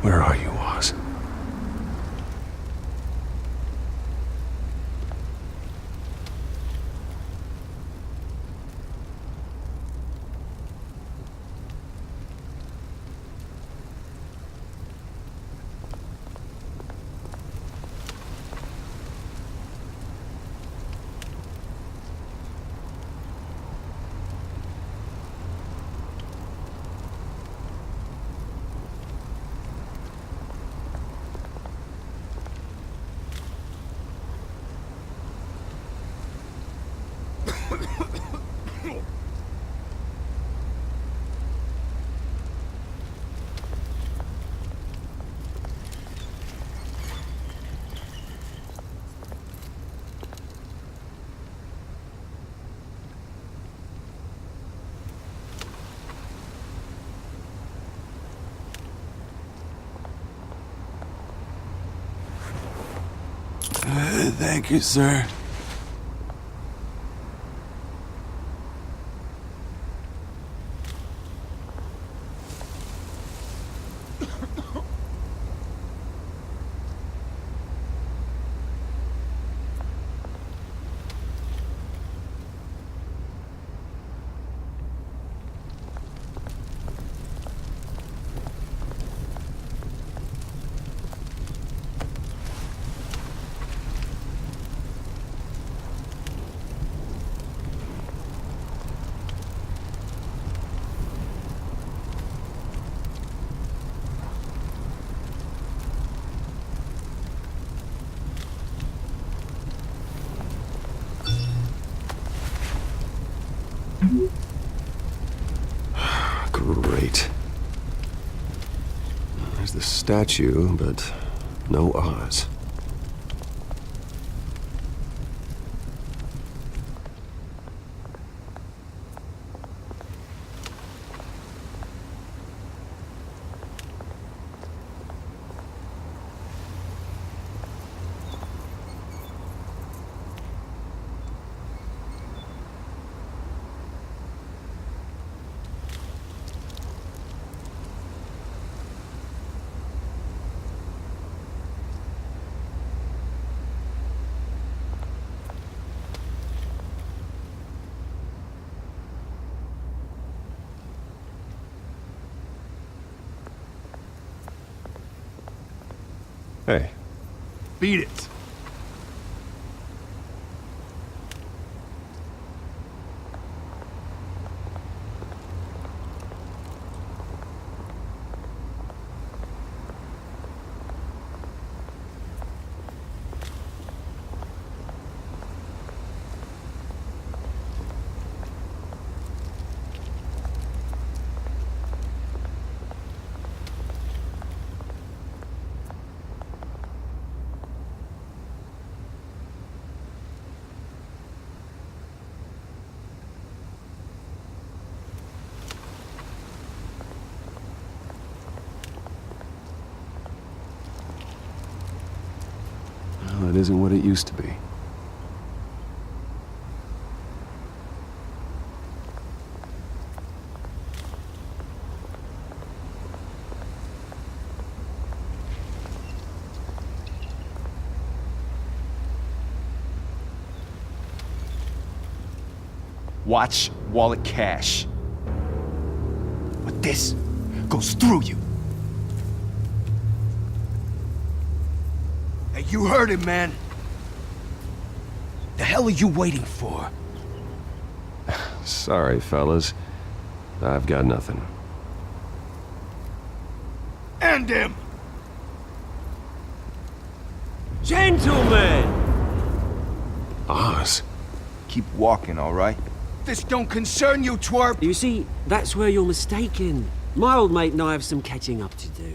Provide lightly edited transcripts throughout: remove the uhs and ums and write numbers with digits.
Where are you, Oz? Thank you, sir. Great. There's the statue, but no Oz. Hey. Beat it. Well, it isn't what it used to be. Watch wallet cash. But this goes through you. Hey, you heard him, man. The hell are you waiting for? Sorry, fellas. I've got nothing. End him! Gentlemen! Oz? Keep walking, all right? This don't concern you, twerp! You see, that's where you're mistaken. My old mate and I have some catching up to do.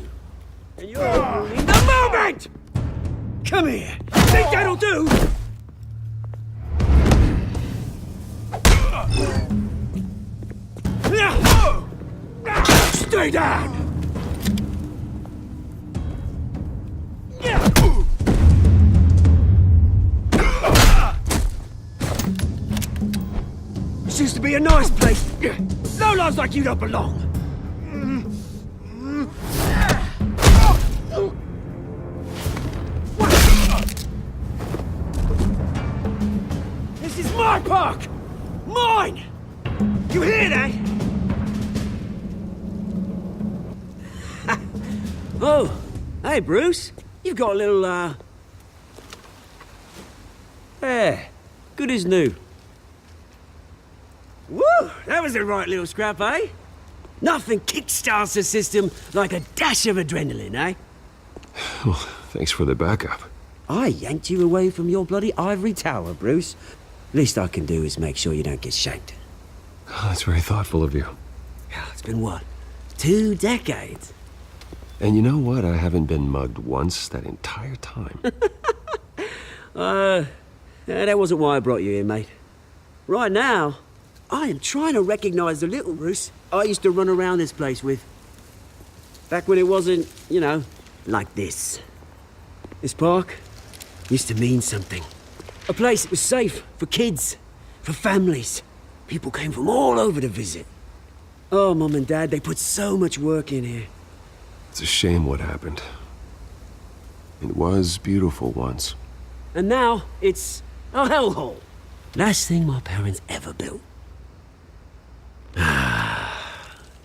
And you're ruining the moment! Come here! Think that'll do? Stay down! This used to be a nice place. No lives like you don't belong. my park! Mine! You hear that? Oh, hey, Bruce. You've got a little, Yeah, good as new. Woo! That was a right little scrap, eh? Nothing kickstarts the system like a dash of adrenaline, eh? Well, thanks for the backup. I yanked you away from your bloody ivory tower, Bruce. Least I can do is make sure you don't get shanked. Oh, that's very thoughtful of you. It's been what? 2 decades? And you know what? I haven't been mugged once that entire time. That wasn't why I brought you here, mate. Right now, I am trying to recognize the little Bruce I used to run around this place with. Back when it wasn't, you know, like this. This park used to mean something. A place that was safe for kids, for families. People came from all over to visit. Oh, Mum and Dad, they put so much work in here. It's a shame what happened. It was beautiful once. And now, it's a hellhole. Last thing my parents ever built.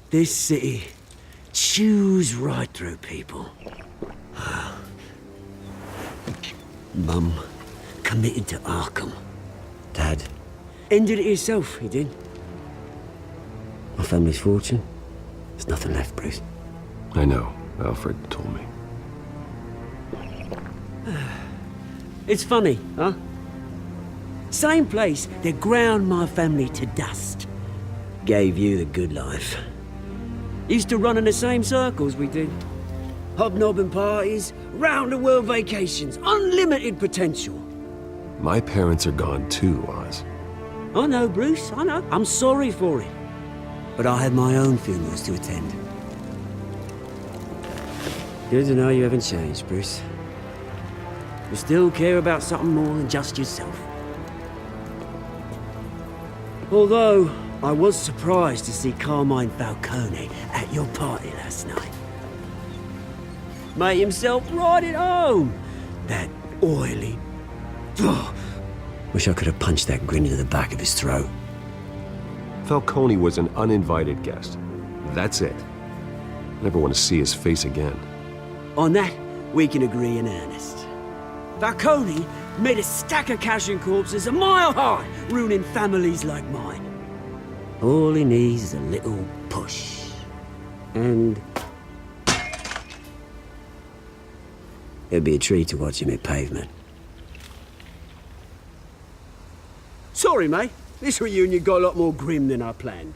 This city chews right through people. Mum committed to Arkham. Dad ended it himself, he did. My family's fortune, there's nothing left, Bruce. I know. Alfred told me. It's funny, huh? Same place that ground my family to dust. Gave you the good life. Used to run in the same circles we did. Hobnobbing parties, round-the-world vacations, unlimited potential. My parents are gone too, Oz. I know, Bruce, I know. I'm sorry for it. But I had my own funerals to attend. Good to know you haven't changed, Bruce. You still care about something more than just yourself. Although, I was surprised to see Carmine Falcone at your party last night. Made himself right at home. That oily... Oh, wish I could have punched that grin into the back of his throat. Falcone was an uninvited guest. That's it. Never want to see his face again. On that, we can agree in earnest. Falcone made a stack of cash and corpses a mile high, ruining families like mine. All he needs is a little push. And... it'd be a treat to watch him hit pavement. Sorry, mate. This reunion got a lot more grim than I planned.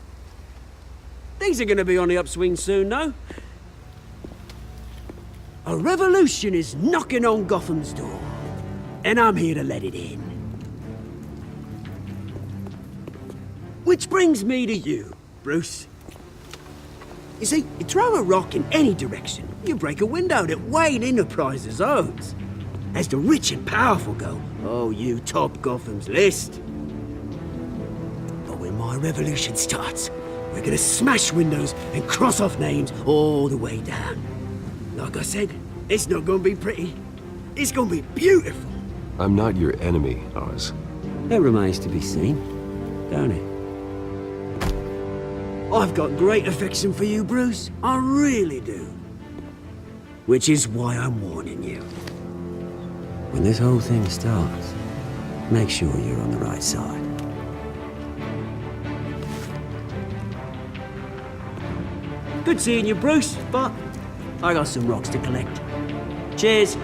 Things are gonna be on the upswing soon, no? A revolution is knocking on Gotham's door. And I'm here to let it in. Which brings me to you, Bruce. You see, you throw a rock in any direction, you break a window that Wayne Enterprises owns. As the rich and powerful go, oh, you top Gotham's list. But when my revolution starts, we're gonna smash windows and cross off names all the way down. Like I said, it's not gonna be pretty. It's gonna be beautiful. I'm not your enemy, Oz. That remains to be seen, don't it? I've got great affection for you, Bruce. I really do. Which is why I'm warning you. When this whole thing starts, make sure you're on the right side. Good seeing you, Bruce, but I got some rocks to collect. Cheers.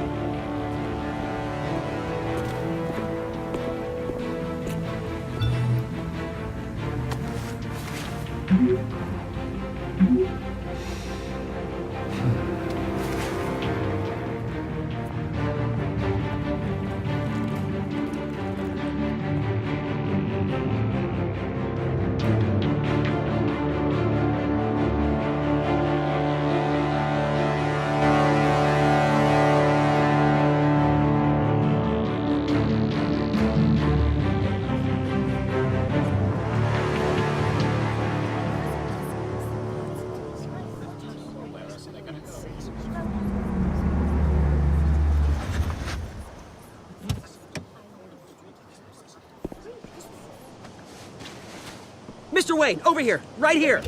Mr. Wayne, over here, right here.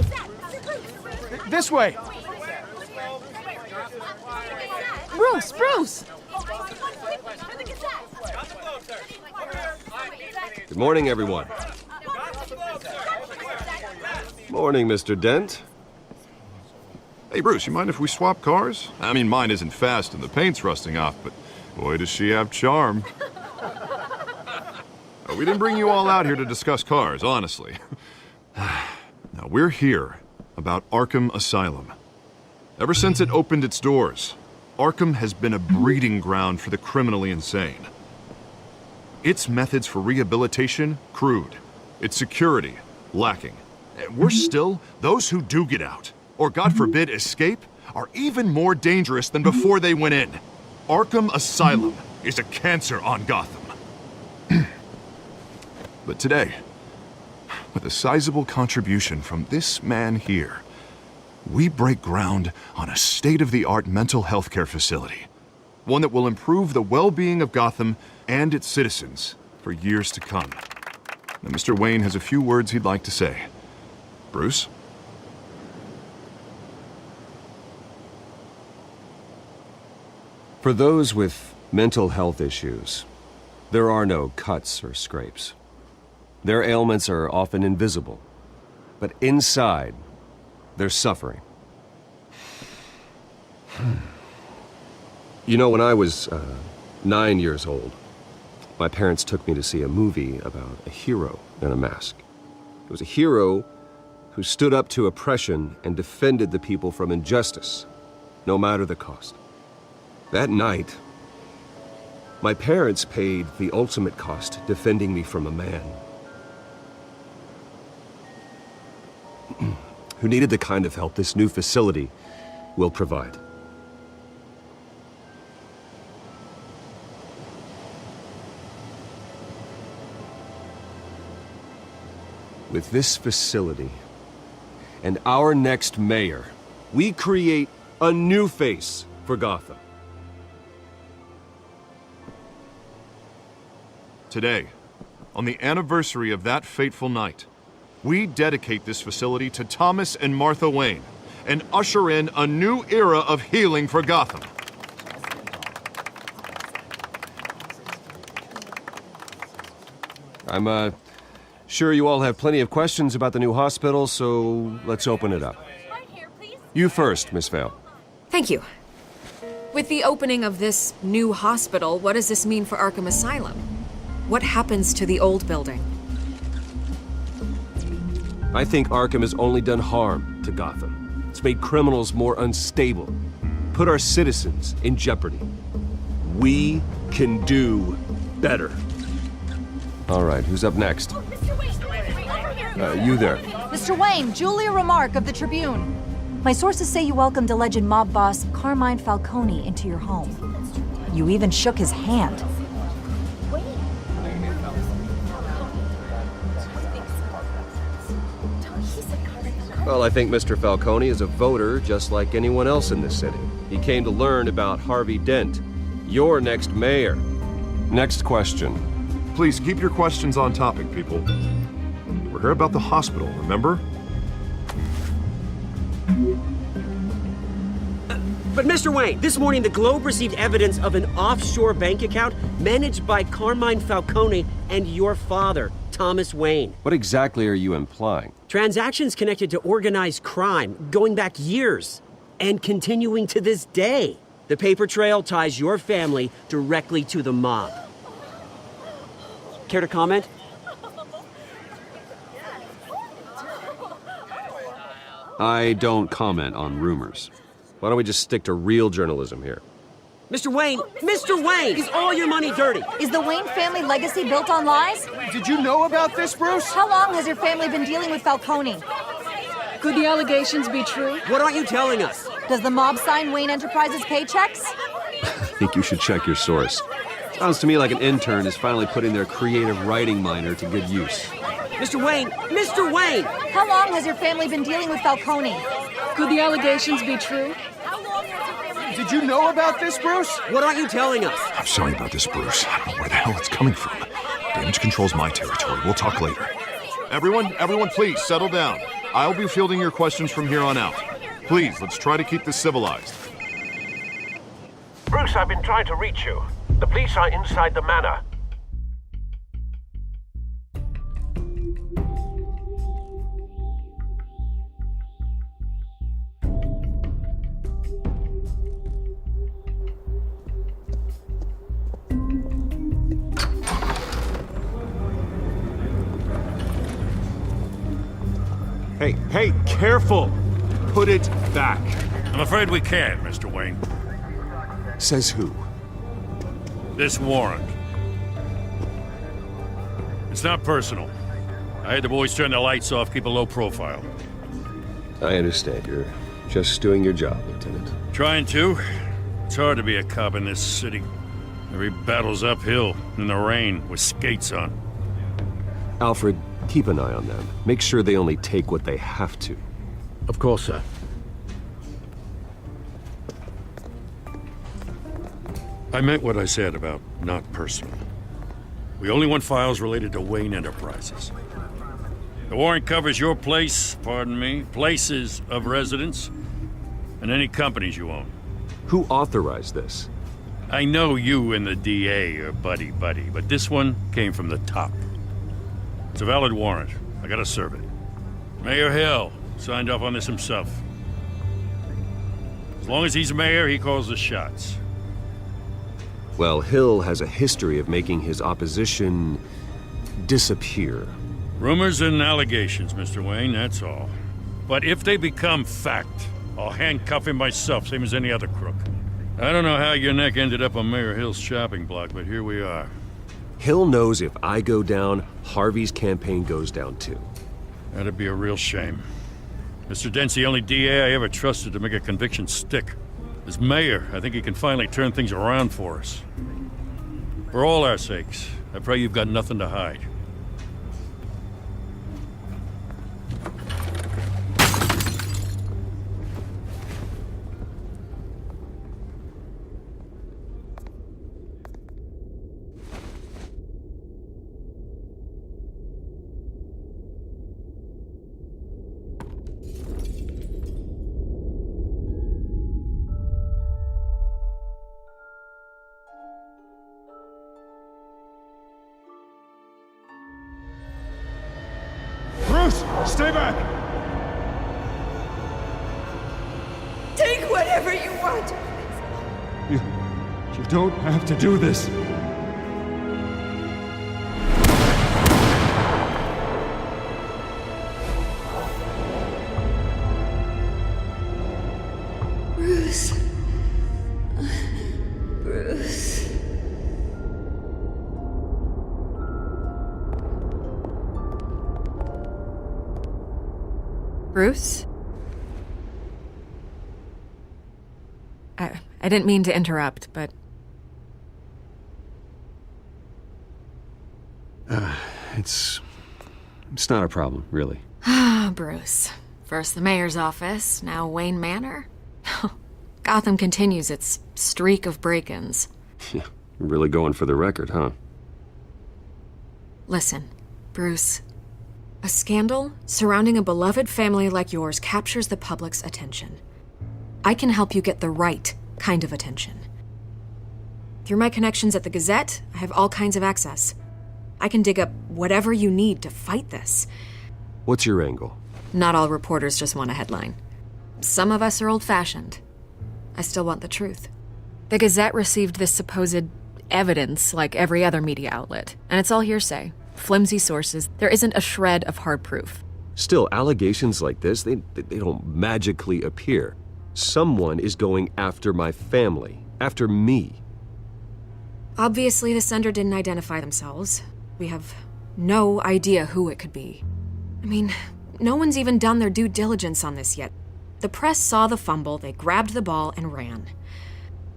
This way. Bruce! Good morning, everyone. Morning, Mr. Dent. Hey, Bruce, you mind if we swap cars? I mean, mine isn't fast and the paint's rusting off, but boy, does she have charm. We didn't bring you all out here to discuss cars, honestly. Now, we're here about Arkham Asylum. Ever since it opened its doors, Arkham has been a breeding ground for the criminally insane. Its methods for rehabilitation, crude. Its security, lacking. And worse still, those who do get out, or God forbid escape, are even more dangerous than before they went in. Arkham Asylum is a cancer on Gotham. But today, with a sizable contribution from this man here, we break ground on a state-of-the-art mental health care facility. One that will improve the well-being of Gotham and its citizens for years to come. Now, Mr. Wayne has a few words he'd like to say. Bruce? For those with mental health issues, there are no cuts or scrapes. Their ailments are often invisible, but inside, they're suffering. You know, when I was 9 years old, my parents took me to see a movie about a hero in a mask. It was a hero who stood up to oppression and defended the people from injustice, no matter the cost. That night, my parents paid the ultimate cost defending me from a man who needed the kind of help this new facility will provide. With this facility and our next mayor, we create a new face for Gotham. Today, on the anniversary of that fateful night, we dedicate this facility to Thomas and Martha Wayne and usher in a new era of healing for Gotham. I'm sure you all have plenty of questions about the new hospital, so let's open it up. You first, Miss Vale. Thank you. With the opening of this new hospital, what does this mean for Arkham Asylum? What happens to the old building? I think Arkham has only done harm to Gotham. It's made criminals more unstable, put our citizens in jeopardy. We can do better. All right, who's up next? You there. Mr. Wayne, Julia Remark of the Tribune. My sources say you welcomed alleged mob boss Carmine Falcone into your home. You even shook his hand. Well, I think Mr. Falcone is a voter just like anyone else in this city. He came to learn about Harvey Dent, your next mayor. Next question. Please keep your questions on topic, people. We're here about the hospital, remember? But Mr. Wayne, this morning the Globe received evidence of an offshore bank account managed by Carmine Falcone and your father, Thomas Wayne. What exactly are you implying? Transactions connected to organized crime going back years and continuing to this day. The paper trail ties your family directly to the mob. Care to comment? I don't comment on rumors. Why don't we just stick to real journalism here? Mr. Wayne, is all your money dirty? Is the Wayne family legacy built on lies? Did you know about this, Bruce? How long has your family been dealing with Falcone? Could the allegations be true? What aren't you telling us? Does the mob sign Wayne Enterprises paychecks? I think you should check your source. Sounds to me like an intern is finally putting their creative writing minor to good use. Mr. Wayne! How long has your family been dealing with Falcone? Could the allegations be true? Did you know about this, Bruce? What aren't you telling us? I'm sorry about this, Bruce. I don't know where the hell it's coming from. Damage control's my territory. We'll talk later. Everyone, please, settle down. I'll be fielding your questions from here on out. Please, let's try to keep this civilized. Bruce, I've been trying to reach you. The police are inside the manor. Hey, careful! Put it back. I'm afraid we can't, Mr. Wayne. Says who? This warrant. It's not personal. I had the boys turn the lights off, keep a low profile. I understand. You're just doing your job, Lieutenant. Trying to. It's hard to be a cop in this city. Every battle's uphill, in the rain, with skates on. Alfred, keep an eye on them. Make sure they only take what they have to. Of course, sir. I meant what I said about not personal. We only want files related to Wayne Enterprises. The warrant covers your place, pardon me, places of residence, and any companies you own. Who authorized this? I know you and the DA are buddy-buddy, but this one came from the top. It's a valid warrant. I gotta serve it. Mayor Hill signed off on this himself. As long as he's mayor, he calls the shots. Well, Hill has a history of making his opposition disappear. Rumors and allegations, Mr. Wayne, that's all. But if they become fact, I'll handcuff him myself, same as any other crook. I don't know how your neck ended up on Mayor Hill's shopping block, but here we are. Hill knows if I go down, Harvey's campaign goes down too. That'd be a real shame. Mr. Dent's the only DA I ever trusted to make a conviction stick. As mayor, I think he can finally turn things around for us. For all our sakes, I pray you've got nothing to hide. Bruce, stay back! Take whatever you want. You don't have to do this. Bruce. Bruce. Bruce? I didn't mean to interrupt, but... It's not a problem, really. Bruce. First the mayor's office, now Wayne Manor. Gotham continues its streak of break-ins. Yeah, you're really going for the record, huh? Listen, Bruce. A scandal surrounding a beloved family like yours captures the public's attention. I can help you get the right kind of attention. Through my connections at the Gazette, I have all kinds of access. I can dig up whatever you need to fight this. What's your angle? Not all reporters just want a headline. Some of us are old-fashioned. I still want the truth. The Gazette received this supposed evidence like every other media outlet, and it's all hearsay. Flimsy sources. There isn't a shred of hard proof. Still, allegations like this, they don't magically appear. Someone is going after my family, after me. Obviously, the sender didn't identify themselves. We have no idea who it could be. I mean, no one's even done their due diligence on this yet. The press saw the fumble, they grabbed the ball and ran.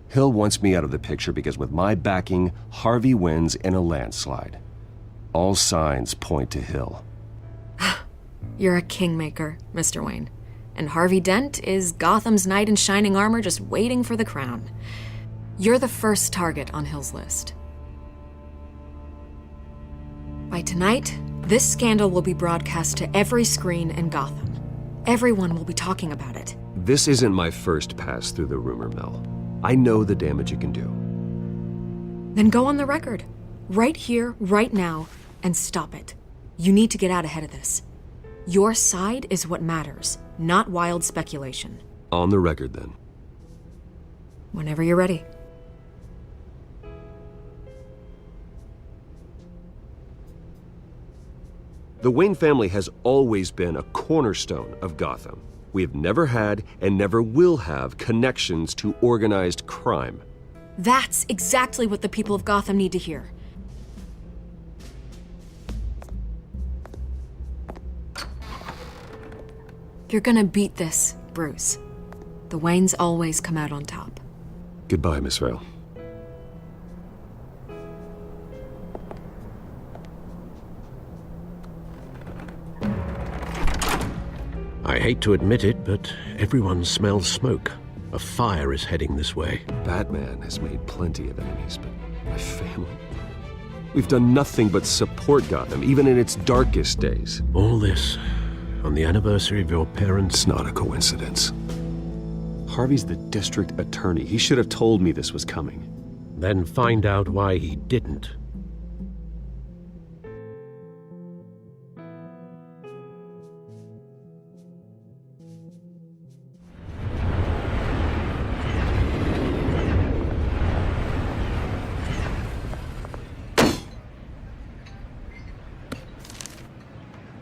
Hill wants me out of the picture because with my backing, Harvey wins in a landslide. All signs point to Hill. You're a kingmaker, Mr. Wayne. And Harvey Dent is Gotham's knight in shining armor just waiting for the crown. You're the first target on Hill's list. By tonight, This scandal will be broadcast to every screen in Gotham. Everyone will be talking about it. This isn't my first pass through the rumor mill. I know the damage it can do. Then go on the record. Right here, right now, and stop it. You need to get out ahead of this. Your side is what matters, not wild speculation. On the record, then. Whenever you're ready. The Wayne family has always been a cornerstone of Gotham. We have never had and never will have connections to organized crime. That's exactly what the people of Gotham need to hear. You're gonna beat this, Bruce. The Waynes always come out on top. Goodbye, Miss Vale. I hate to admit it, but everyone smells smoke. A fire is heading this way. Batman has made plenty of enemies, but my family? We've done nothing but support Gotham, even in its darkest days. All this on the anniversary of your parents'... It's not a coincidence. Harvey's the district attorney. He should have told me this was coming. Then find out why he didn't.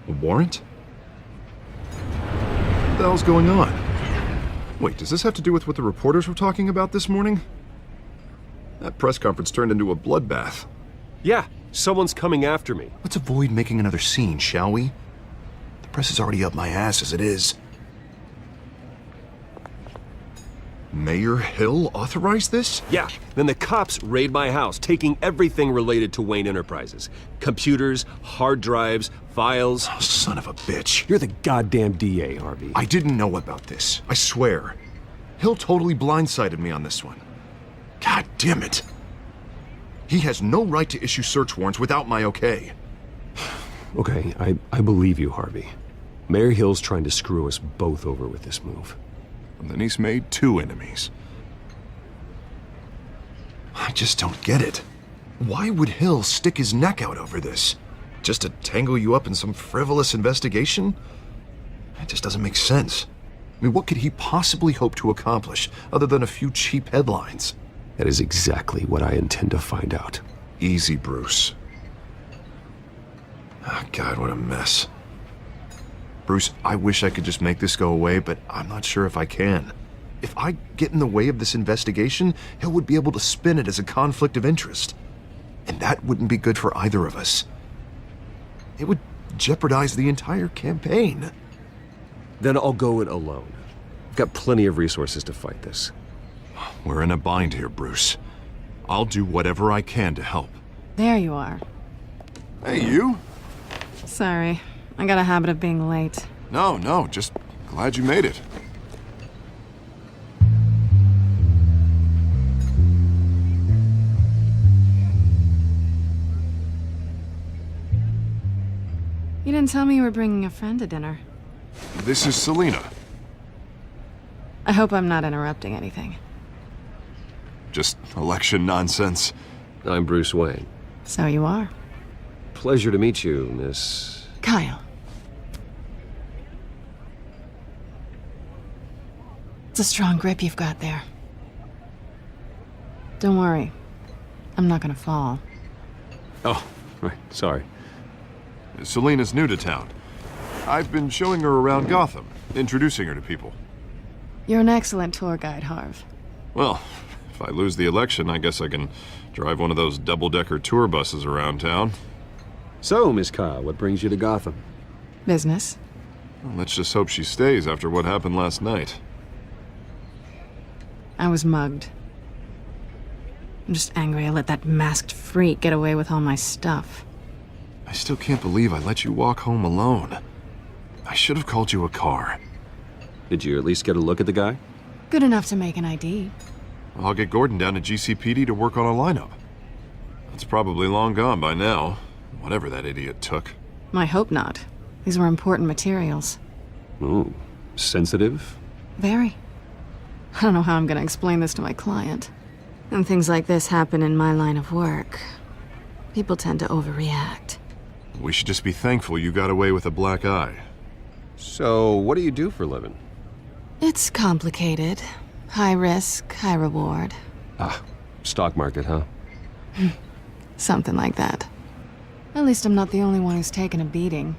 A warrant? What the hell's going on? Wait, does this have to do with what the reporters were talking about this morning? That press conference turned into a bloodbath. Yeah, someone's coming after me. Let's avoid making another scene, shall we? The press is already up my ass as it is. Mayor Hill authorized this? Yeah, then the cops raid my house, taking everything related to Wayne Enterprises. Computers, hard drives, files. Oh, son of a bitch. You're the goddamn DA, Harvey. I didn't know about this. I swear. Hill totally blindsided me on this one. God damn it. He has no right to issue search warrants without my okay. Okay, I believe you, Harvey. Mayor Hill's trying to screw us both over with this move. And then he's made 2 enemies. I just don't get it. Why would Hill stick his neck out over this? Just to tangle you up in some frivolous investigation? It just doesn't make sense. I mean, what could he possibly hope to accomplish other than a few cheap headlines? That is exactly what I intend to find out. Easy, Bruce. Oh, God, what a mess. Bruce, I wish I could just make this go away, but I'm not sure if I can. If I get in the way of this investigation, Hill would be able to spin it as a conflict of interest. And that wouldn't be good for either of us. It would jeopardize the entire campaign. Then I'll go it alone. I've got plenty of resources to fight this. We're in a bind here, Bruce. I'll do whatever I can to help. There you are. Hey, you? Sorry, I got a habit of being late. No, just glad you made it. You didn't tell me you were bringing a friend to dinner. This is Selina. I hope I'm not interrupting anything. Just election nonsense. I'm Bruce Wayne. So you are. Pleasure to meet you, Miss... Kyle. It's a strong grip you've got there. Don't worry. I'm not gonna fall. Oh, right, sorry. Selina's new to town. I've been showing her around Gotham, introducing her to people. You're an excellent tour guide, Harv. Well, if I lose the election, I guess I can drive one of those double-decker tour buses around town. So, Miss Kyle, what brings you to Gotham? Business. Well, let's just hope she stays after what happened last night. I was mugged. I'm just angry I let that masked freak get away with all my stuff. I still can't believe I let you walk home alone. I should have called you a car. Did you at least get a look at the guy? Good enough to make an ID. I'll get Gordon down to GCPD to work on a lineup. It's probably long gone by now, whatever that idiot took. I hope not. These were important materials. Ooh, sensitive? Very. I don't know how I'm gonna explain this to my client. And things like this happen in my line of work. People tend to overreact. We should just be thankful you got away with a black eye. So, what do you do for a living? It's complicated. High risk, high reward. Ah, stock market, huh? Something like that. At least I'm not the only one who's taken a beating.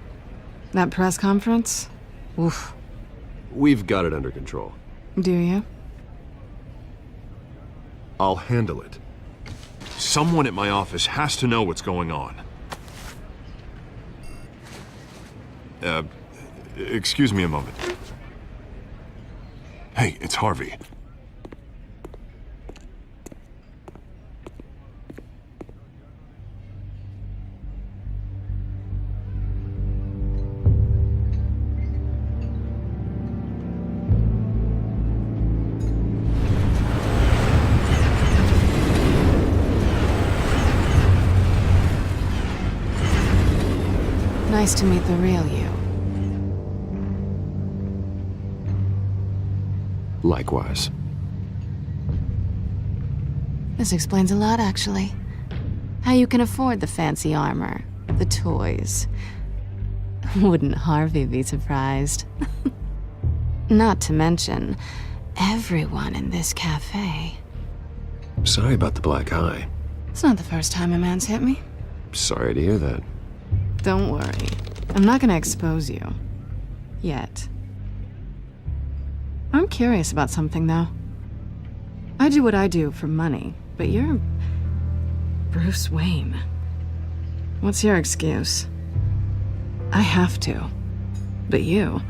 That press conference? Oof. We've got it under control. Do you? I'll handle it. Someone at my office has to know what's going on. Excuse me a moment. Hey, it's Harvey. Nice to meet the real you. Likewise. This explains a lot, actually. How you can afford the fancy armor, the toys. Wouldn't Harvey be surprised? Not to mention, everyone in this cafe. Sorry about the black eye. It's not the first time a man's hit me. Sorry to hear that. Don't worry. I'm not gonna expose you. Yet. I'm curious about something, though. I do what I do for money, but you're... Bruce Wayne. What's your excuse? I have to. But you...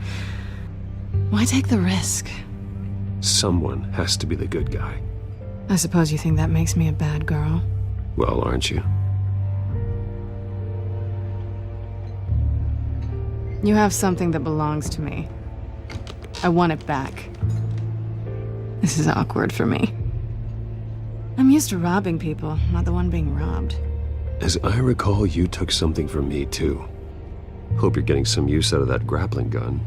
Why take the risk? Someone has to be the good guy. I suppose you think that makes me a bad girl? Well, aren't you? You have something that belongs to me. I want it back. This is awkward for me. I'm used to robbing people, not the one being robbed. As I recall, you took something from me, too. Hope you're getting some use out of that grappling gun.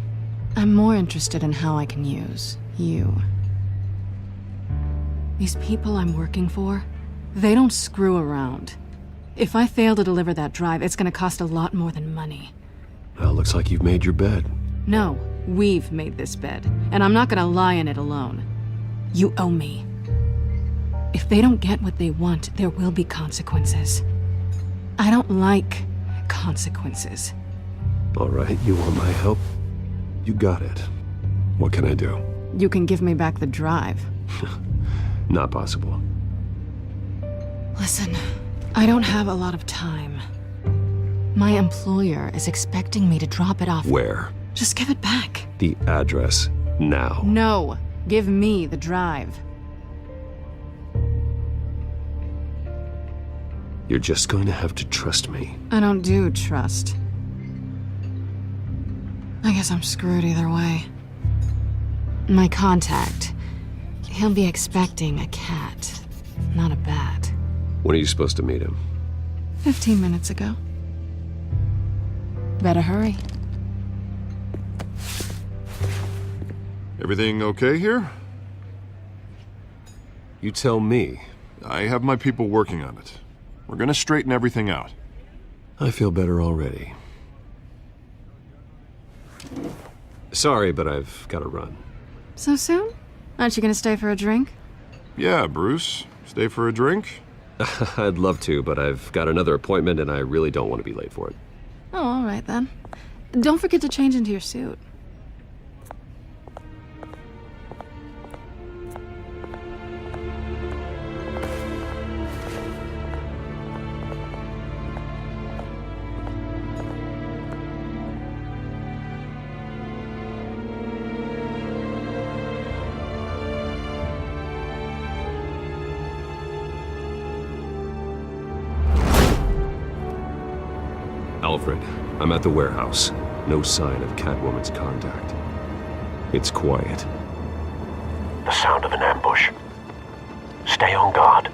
I'm more interested in how I can use you. These people I'm working for, they don't screw around. If I fail to deliver that drive, it's gonna cost a lot more than money. Well, looks like you've made your bed. No, we've made this bed, and I'm not gonna lie in it alone. You owe me. If they don't get what they want, there will be consequences. I don't like consequences. All right, you want my help? You got it. What can I do? You can give me back the drive. Not possible. Listen, I don't have a lot of time. My employer is expecting me to drop it off. Where? Just give it back. The address, now. No, give me the drive. You're just going to have to trust me. I don't do trust. I guess I'm screwed either way. My contact, he'll be expecting a cat, not a bat. When are you supposed to meet him? 15 minutes ago. Better hurry. Everything okay here? You tell me. I have my people working on it. We're gonna straighten everything out. I feel better already. Sorry, but I've got to run. So soon? Aren't you gonna stay for a drink? Yeah, Bruce. Stay for a drink? I'd love to, but I've got another appointment and I really don't want to be late for it. Oh, all right then. Don't forget to change into your suit. Alfred, I'm at the warehouse. No sign of Catwoman's contact. It's quiet. The sound of an ambush. Stay on guard.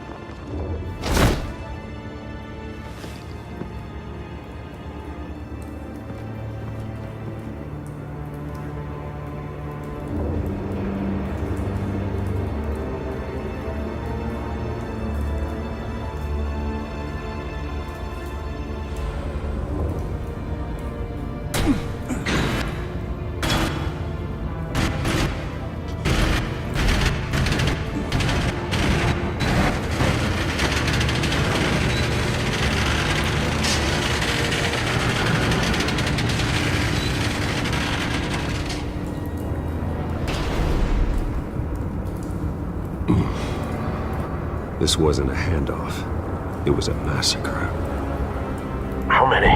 This wasn't a handoff. It was a massacre. How many?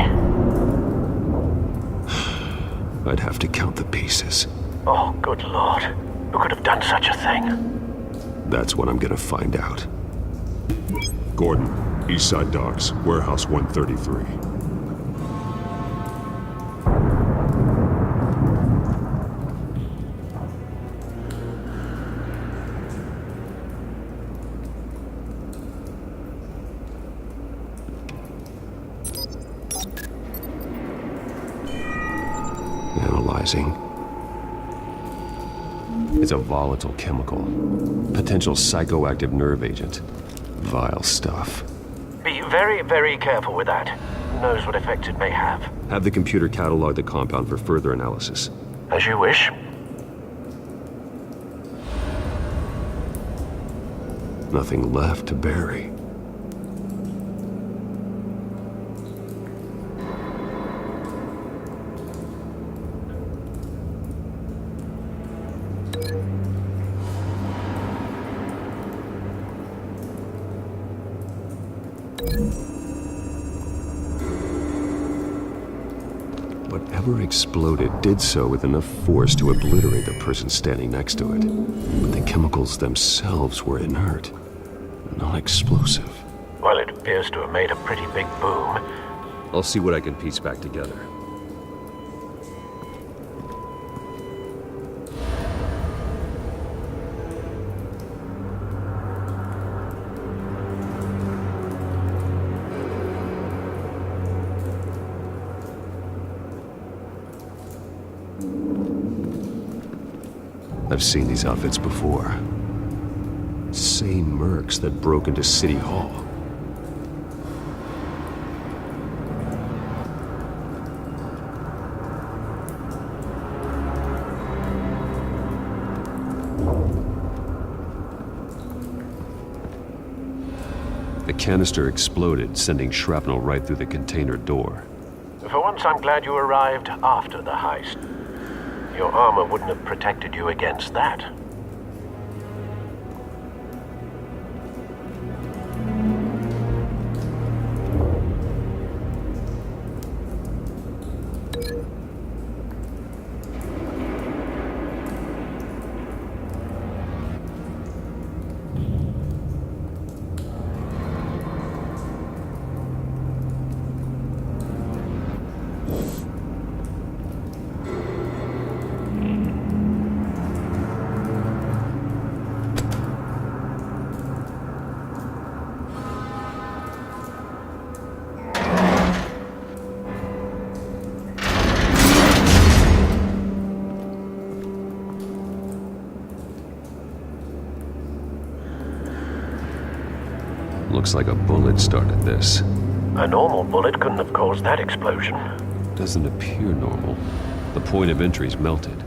I'd have to count the pieces. Oh, good lord. Who could have done such a thing? That's what I'm gonna find out. Gordon, Eastside Docks, Warehouse 133. Analyzing. It's a volatile chemical. Potential psychoactive nerve agent. Vile stuff. Be very, very careful with that. Who knows what effects it may have. Have the computer catalog the compound for further analysis. As you wish. Nothing left to bury. Whatever exploded did so with enough force to obliterate the person standing next to it. But the chemicals themselves were inert, not explosive. Well, it appears to have made a pretty big boom. I'll see what I can piece back together. I've seen these outfits before. Same mercs that broke into City Hall. The canister exploded, sending shrapnel right through the container door. For once, I'm glad you arrived after the heist. Your armor wouldn't have protected you against that. Looks like a bullet started this. A normal bullet couldn't have caused that explosion. Doesn't appear normal. The point of entry's melted.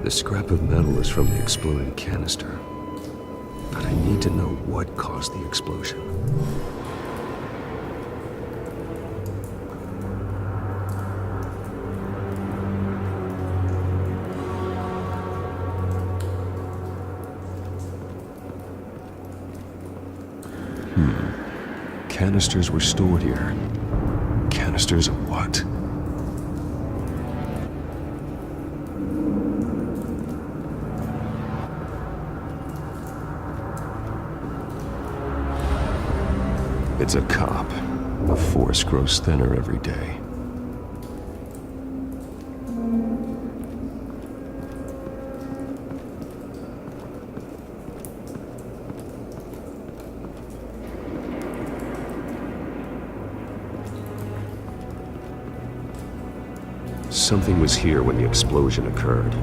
The scrap of metal is from the exploding canister. But I need to know what caused the explosion. Canisters were stored here. Canisters of what? It's a cop. The force grows thinner every day. Something was here when the explosion occurred.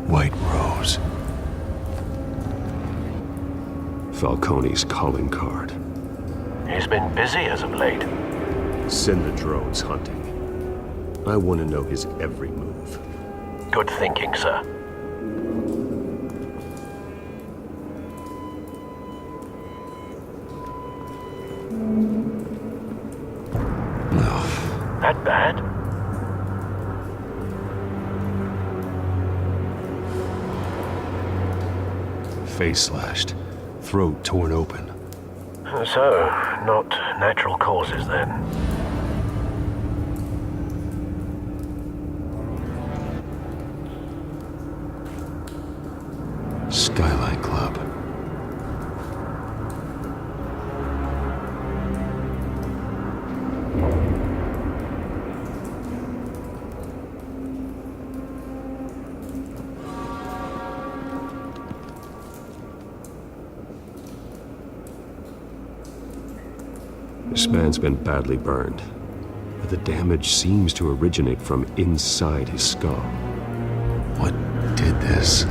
White Rose. Falcone's calling card. He's been busy as of late. Send the drones hunting. I want to know his every move. Good thinking, sir. That bad? Face slashed, throat torn open. So, not natural causes then. Skyline Club. This man's been badly burned, but the damage seems to originate from inside his skull. What did this?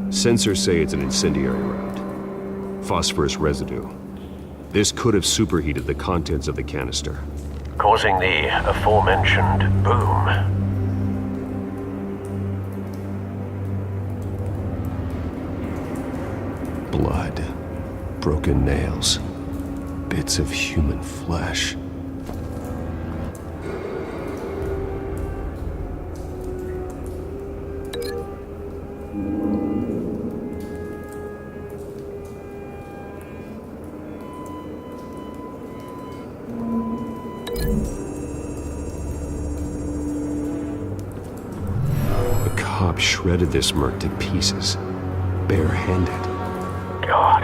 Sensors say it's an incendiary round. Phosphorus residue. This could have superheated the contents of the canister. Causing the aforementioned boom. Blood. Broken nails. Bits of human flesh. Shredded this merc to pieces, barehanded. God,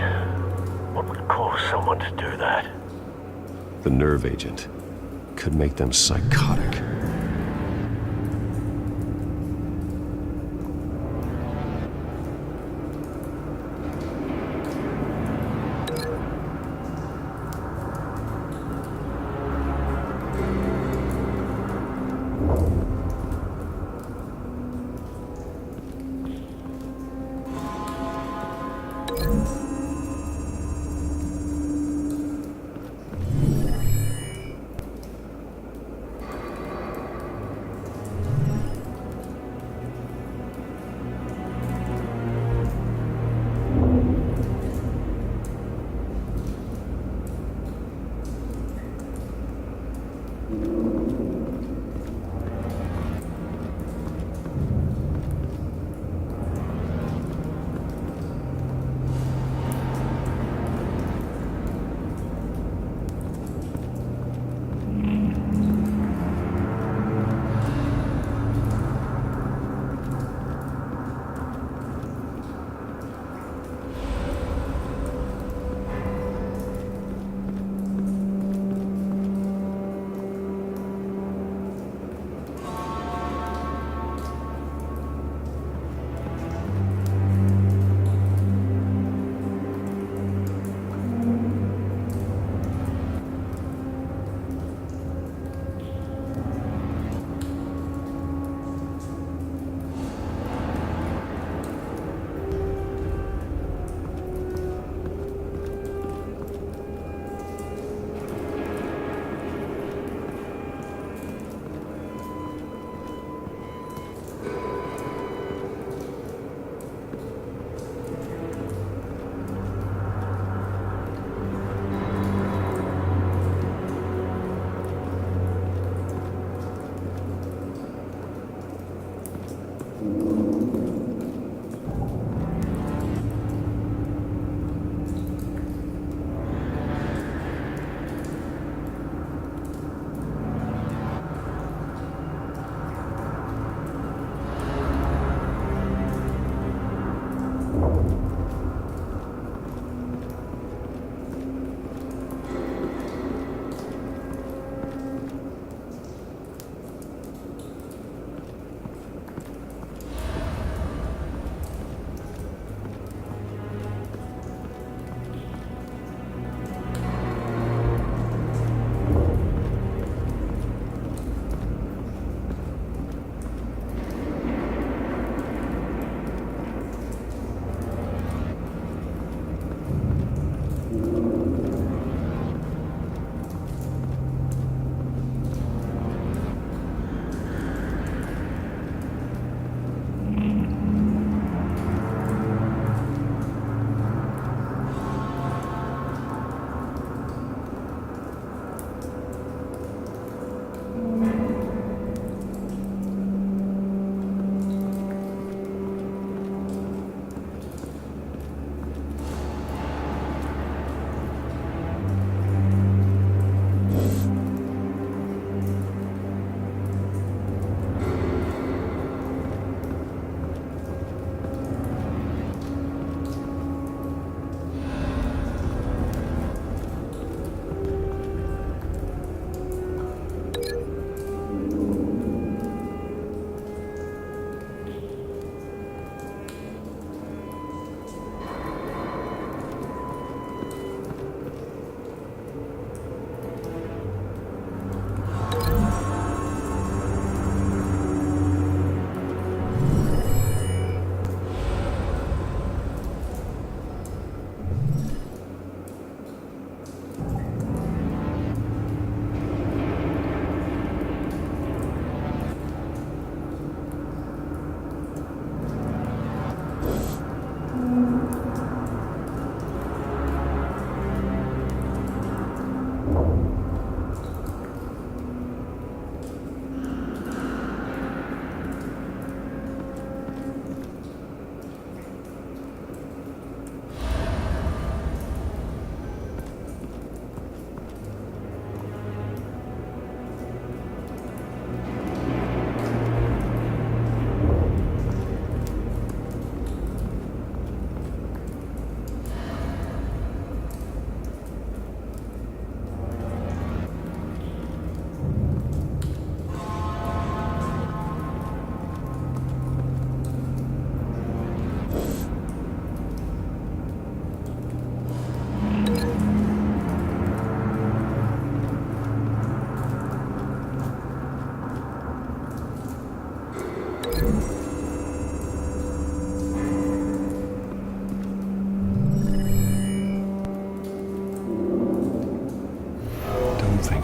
what would cause someone to do that? The nerve agent could make them psychotic.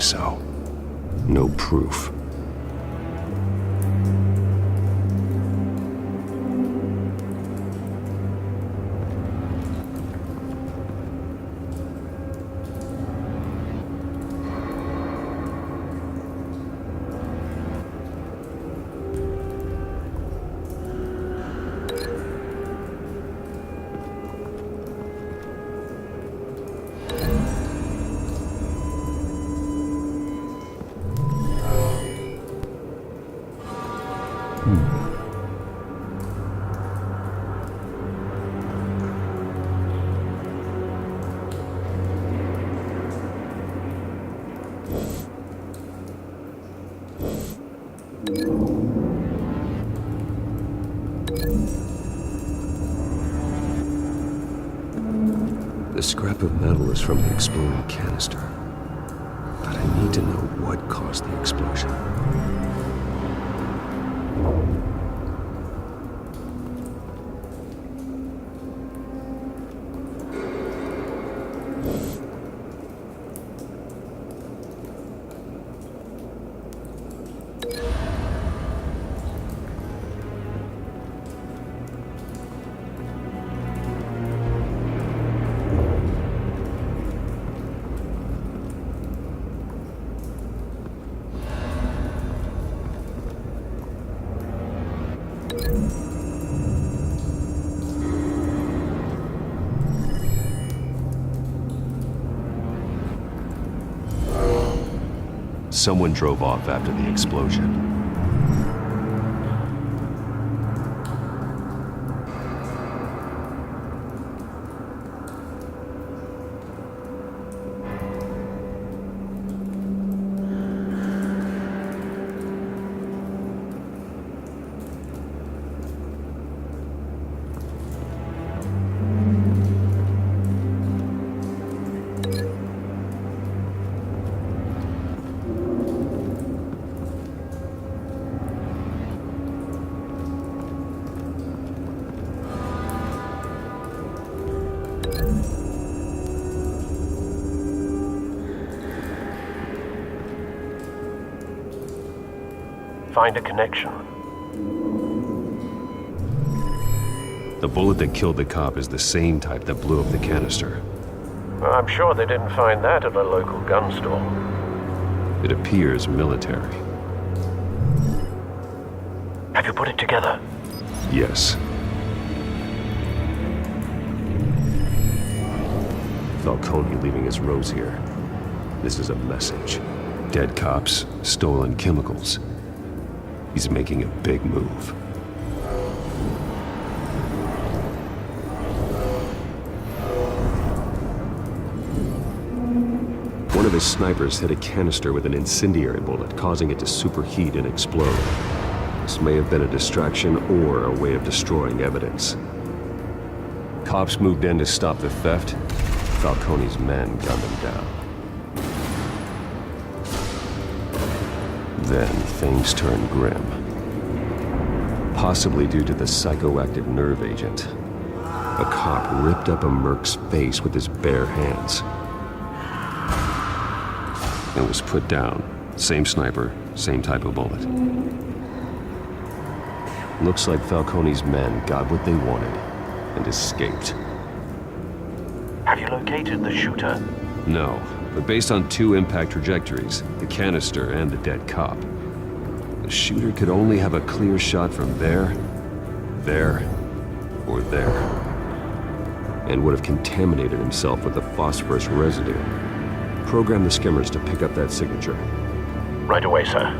so. No proof. The scrap of metal is from the exploding canister. But I need to know what caused the explosion. Someone drove off after the explosion. Find a connection. The bullet that killed the cop is the same type that blew up the canister. I'm sure they didn't find that at a local gun store. It appears military. Have you put it together? Yes. Falcone leaving his rose here. This is a message. Dead cops, stolen chemicals. He's making a big move. One of his snipers hit a canister with an incendiary bullet, causing it to superheat and explode. This may have been a distraction or a way of destroying evidence. Cops moved in to stop the theft. Falcone's men gunned him down. Then things turned grim. Possibly due to the psychoactive nerve agent. A cop ripped up a merc's face with his bare hands. And was put down. Same sniper, same type of bullet. Looks like Falcone's men got what they wanted and escaped. Have you located the shooter? No, but based on two impact trajectories, the canister and the dead cop, the shooter could only have a clear shot from there, or there, and would have contaminated himself with the phosphorus residue. Program the skimmers to pick up that signature. Right away, sir.